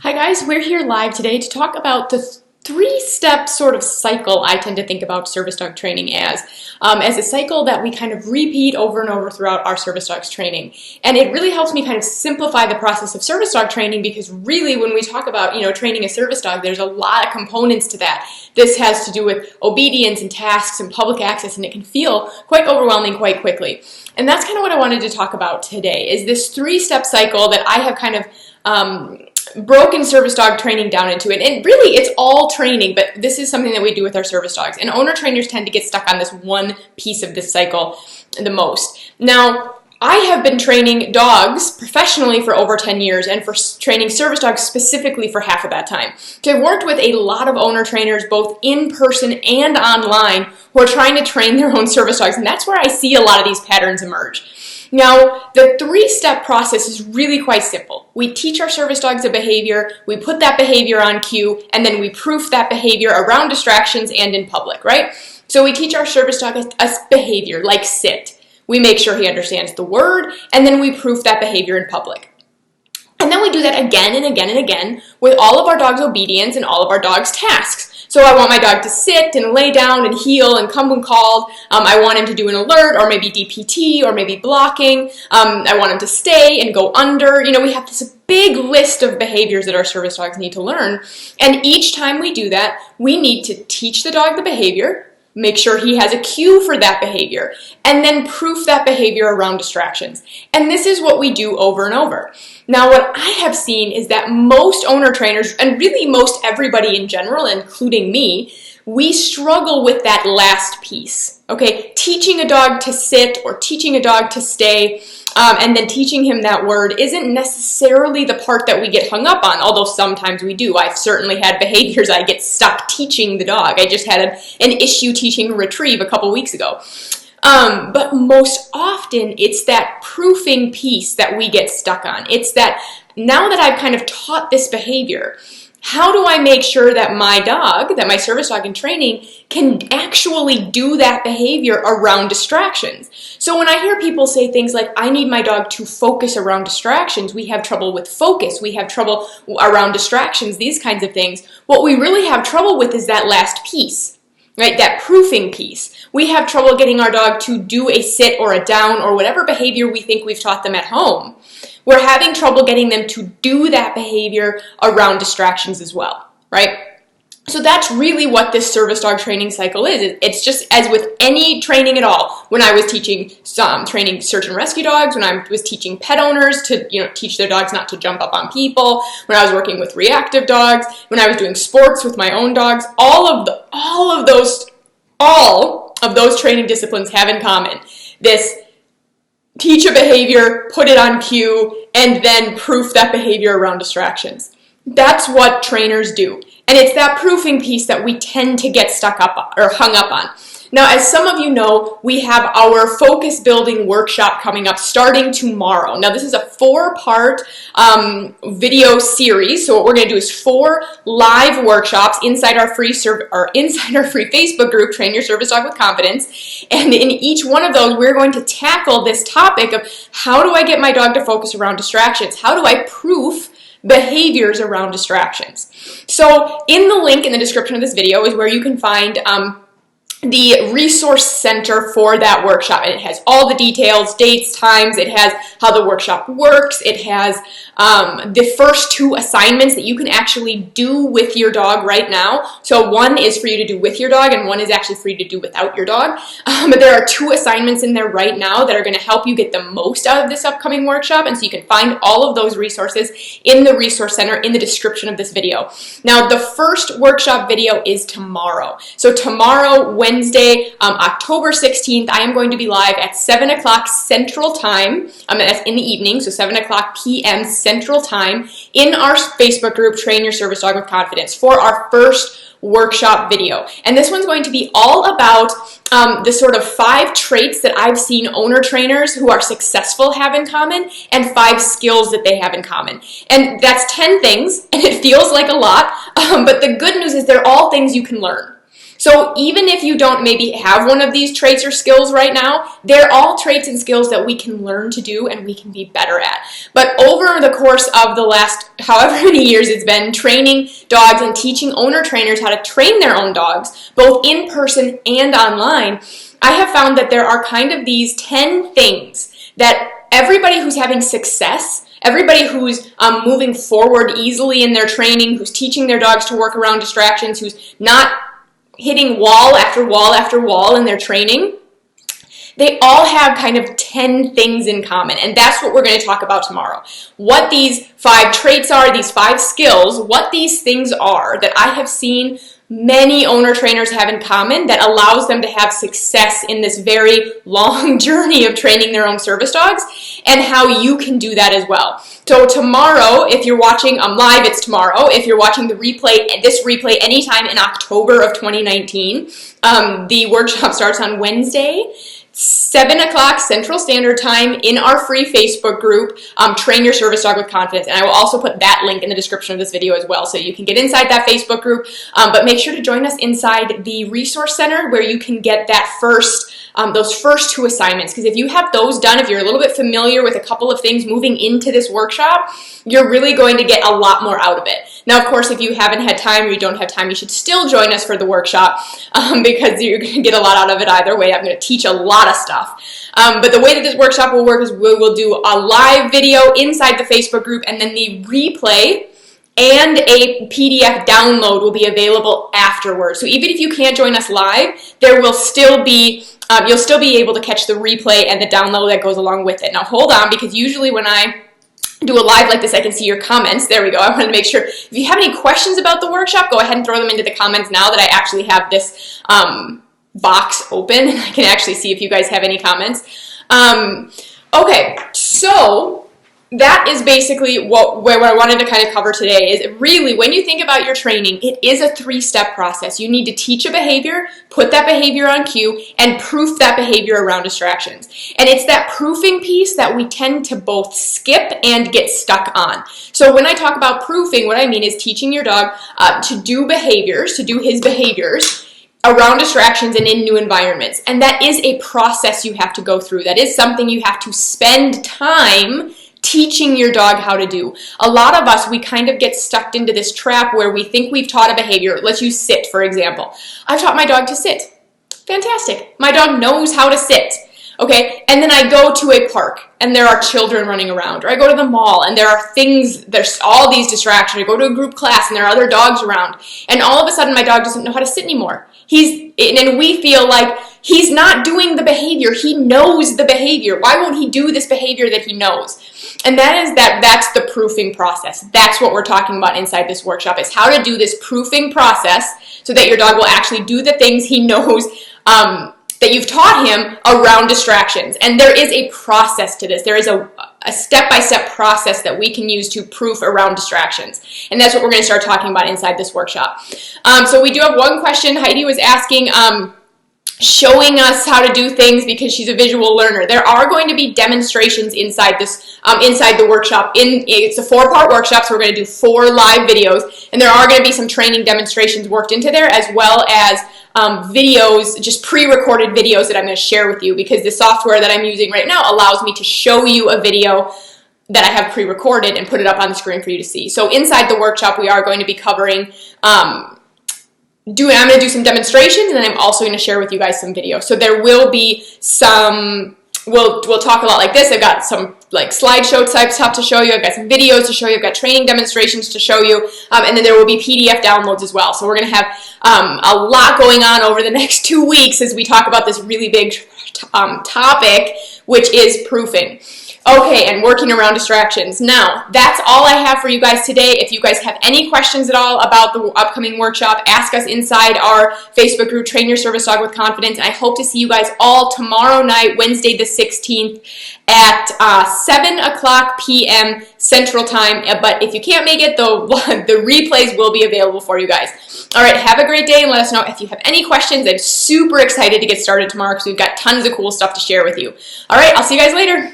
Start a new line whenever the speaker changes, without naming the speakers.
Hi guys, we're here live today to talk about the three-step sort of cycle I tend to think about service dog training as a cycle that we kind of repeat over and over throughout our service dogs training. And it really helps me kind of simplify the process of service dog training, because really when we talk about, training a service dog, there's a lot of components to that. This has to do with obedience and tasks and public access, and it can feel quite overwhelming quite quickly. And that's kind of what I wanted to talk about today, is this three-step cycle that I have kind of broken service dog training down into it. And really, it's all training, but this is something that we do with our service dogs. And owner trainers tend to get stuck on this one piece of this cycle the most. Now, I have been training dogs professionally for over 10 years and for training service dogs specifically for half of that time. So I've worked with a lot of owner trainers, both in person and online, who are trying to train their own service dogs. And that's where I see a lot of these patterns emerge. Now, the three-step process is really quite simple. We teach our service dogs a behavior, we put that behavior on cue, and then we proof that behavior around distractions and in public, right? So we teach our service dog a behavior like sit. We make sure he understands the word, and then we proof that behavior in public. And then we do that again and again and again with all of our dog's obedience and all of our dog's tasks. So I want my dog to sit and lay down and heel and come when called. I want him to do an alert or maybe DPT or maybe blocking. I want him to stay and go under. We have this big list of behaviors that our service dogs need to learn. And each time we do that, we need to teach the dog the behavior, make sure he has a cue for that behavior, and then proof that behavior around distractions. And this is what we do over and over. Now, what I have seen is that most owner trainers, and really most everybody in general, including me, we struggle with that last piece, okay? Teaching a dog to sit or teaching a dog to stay, and then teaching him that word isn't necessarily the part that we get hung up on, although sometimes we do. I've certainly had behaviors I get stuck teaching the dog. I just had an issue teaching a retrieve a couple weeks ago. But most often, it's that proofing piece that we get stuck on. It's that now that I've kind of taught this behavior, how do I make sure that my dog, that my service dog in training, can actually do that behavior around distractions? So when I hear people say things like, I need my dog to focus around distractions, we have trouble with focus, we have trouble around distractions, these kinds of things, what we really have trouble with is that last piece, right? That proofing piece. We have trouble getting our dog to do a sit or a down or whatever behavior we think we've taught them at home. We're having trouble getting them to do that behavior around distractions as well, right? So that's really what this service dog training cycle is. It's just as with any training at all. When I was teaching training search and rescue dogs, when I was teaching pet owners to teach their dogs not to jump up on people, when I was working with reactive dogs, when I was doing sports with my own dogs, all of those training disciplines have in common this: teach a behavior, put it on cue, and then proof that behavior around distractions. That's what trainers do. And it's that proofing piece that we tend to get stuck up on, or hung up on. Now, as some of you know, we have our focus building workshop coming up starting tomorrow. Now, this is a 4-part video series. So what we're going to do is 4 live workshops inside our free Facebook group, Train Your Service Dog with Confidence. And in each one of those, we're going to tackle this topic of how do I get my dog to focus around distractions? How do I proof behaviors around distractions? So in the link in the description of this video is where you can find the resource center for that workshop. And it has all the details, dates, times. It has how the workshop works. It has the first 2 assignments that you can actually do with your dog right now. So one is for you to do with your dog, and one is actually for you to do without your dog. But there are 2 assignments in there right now that are going to help you get the most out of this upcoming workshop. And so you can find all of those resources in the resource center in the description of this video. Now, the first workshop video is tomorrow. So tomorrow, Wednesday, October 16th, I am going to be live at 7 o'clock Central Time. That's in the evening, so 7 o'clock p.m. Central Time in our Facebook group, Train Your Service Dog with Confidence, for our first workshop video. And this one's going to be all about the sort of 5 traits that I've seen owner trainers who are successful have in common, and 5 skills that they have in common. And that's 10 things, and it feels like a lot, but the good news is they're all things you can learn. So even if you don't maybe have one of these traits or skills right now, they're all traits and skills that we can learn to do and we can be better at. But over the course of the last however many years it's been training dogs and teaching owner trainers how to train their own dogs, both in person and online, I have found that there are kind of these 10 things that everybody who's having success, everybody who's moving forward easily in their training, who's teaching their dogs to work around distractions, who's not hitting wall after wall after wall in their training, they all have kind of 10 things in common. And that's what we're going to talk about tomorrow. What these 5 traits are, these 5 skills, what these things are that I have seen many owner trainers have in common that allows them to have success in this very long journey of training their own service dogs, and how you can do that as well. So tomorrow, if you're watching live, it's tomorrow. If you're watching the replay, this replay anytime in October of 2019, the workshop starts on Wednesday, 7 o'clock Central Standard Time in our free Facebook group, Train Your Service Dog with Confidence. And I will also put that link in the description of this video as well, so you can get inside that Facebook group. But make sure to join us inside the Resource Center, where you can get that those first 2 assignments. Because if you have those done, if you're a little bit familiar with a couple of things moving into this workshop, you're really going to get a lot more out of it. Now, of course, if you haven't had time or you don't have time, you should still join us for the workshop because you're going to get a lot out of it either way. I'm going to teach a lot of stuff. But the way that this workshop will work is we will do a live video inside the Facebook group, and then the replay and a PDF download will be available afterwards. So even if you can't join us live, there will still be you'll still be able to catch the replay and the download that goes along with it. Now hold on, because usually when I do a live like this, I can see your comments. There we go. I want to make sure. If you have any questions about the workshop, go ahead and throw them into the comments now that I actually have this box open, and I can actually see if you guys have any comments. Okay, so that is basically what I wanted to kind of cover today. Is really, when you think about your training, it is a 3-step process. You need to teach a behavior, put that behavior on cue, and proof that behavior around distractions. And it's that proofing piece that we tend to both skip and get stuck on. So when I talk about proofing, what I mean is teaching your dog to do his behaviors around distractions and in new environments. And that is a process you have to go through. That is something you have to spend time teaching your dog how to do. A lot of us, we kind of get stuck into this trap where we think we've taught a behavior. Let's use sit, for example. I've taught my dog to sit. Fantastic. My dog knows how to sit. Okay, and then I go to a park and there are children running around, or I go to the mall and there are there's all these distractions. I go to a group class and there are other dogs around, and all of a sudden my dog doesn't know how to sit anymore. And we feel like he's not doing the behavior. He knows the behavior. Why won't he do this behavior that he knows? And that's the proofing process. That's what we're talking about inside this workshop, is how to do this proofing process so that your dog will actually do the things he knows that you've taught him around distractions. And there is a process to this. There is a step-by-step process that we can use to proof around distractions. And that's what we're going to start talking about inside this workshop. So we do have one question. Heidi was asking, showing us how to do things because she's a visual learner. There are going to be demonstrations inside this, inside the workshop. It's a 4-part workshop, so we're going to do 4 live videos, and there are going to be some training demonstrations worked into there, as well as videos, just pre-recorded videos that I'm going to share with you, because the software that I'm using right now allows me to show you a video that I have pre-recorded and put it up on the screen for you to see. So inside the workshop, we are going to be covering I'm going to do some demonstrations, and then I'm also going to share with you guys some videos. So there will be some, we'll talk a lot like this. I've got some like slideshow type stuff to show you. I've got some videos to show you. I've got training demonstrations to show you. And then there will be PDF downloads as well. So we're going to have a lot going on over the next 2 weeks as we talk about this really big topic, which is proofing. Okay, and working around distractions. Now, that's all I have for you guys today. If you guys have any questions at all about the upcoming workshop, ask us inside our Facebook group, Train Your Service Dog with Confidence. And I hope to see you guys all tomorrow night, Wednesday the 16th, at 7 o'clock p.m. Central Time. But if you can't make it, the replays will be available for you guys. All right, have a great day, and let us know if you have any questions. I'm super excited to get started tomorrow because we've got tons of cool stuff to share with you. All right, I'll see you guys later.